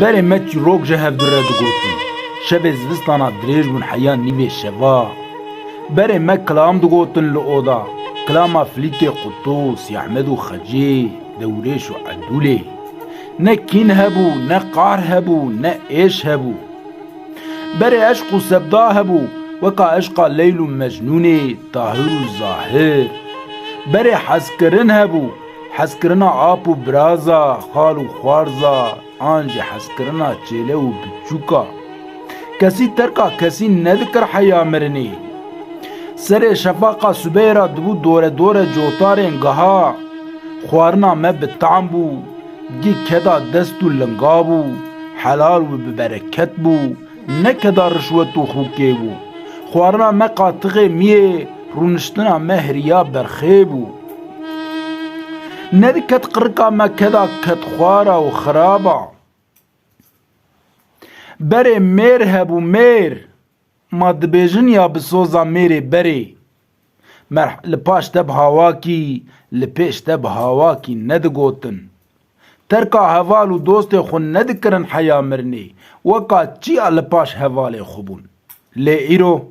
Berê me çîrok ji hevdire digotin. Şevê zivistana dirêj bûn heya nîvê şeva. Berê me kilam digotin li oda. Kilama Filîtê Quddûs, Yehmed û Xecê, Dewrêş û Edûlê. Ne kîn hebû, ne qar hebû, ne êş hebû. Berê eşq û sebda hebû, weka eşqa Leyl û Mecnûnê, Tahir û Zahir. Berê hezkirin hebû, hezkirina ap û biraza, xal û xwarza, an jî hezkirina çêle û biçûka. Kesî terka kesî nedikir heya mirinê. Serê şefaqa subê ra dibû dore dore cotarên geha. Xwarina me bi team bû, gî keda dest û linga bû, helal û bi bereket bû, ne keda rişwet û xûkê bû. Xwarina me qatiqê miyê, rûniştina me heriya berxê bû. Nediket qirika me keda ketxwara û xiraba. Berê mêr hebû mêr, ma dibêjin ya bi soza mêrê berê. Li paş te bi hawakî, li pêş te bi hawakî nedigotin. Terka heval û dostê xwe nedikirin heya mirinê, weka çiya li paş hevalê xwe bûn. Lê îro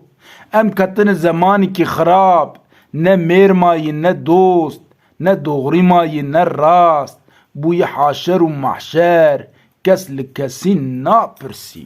em ketin zemanekî xirab, ne mêr mayî ne dost, ne doğrî mayî ne rast, bûyî haşer û mahşer, kes li kesî napirsî.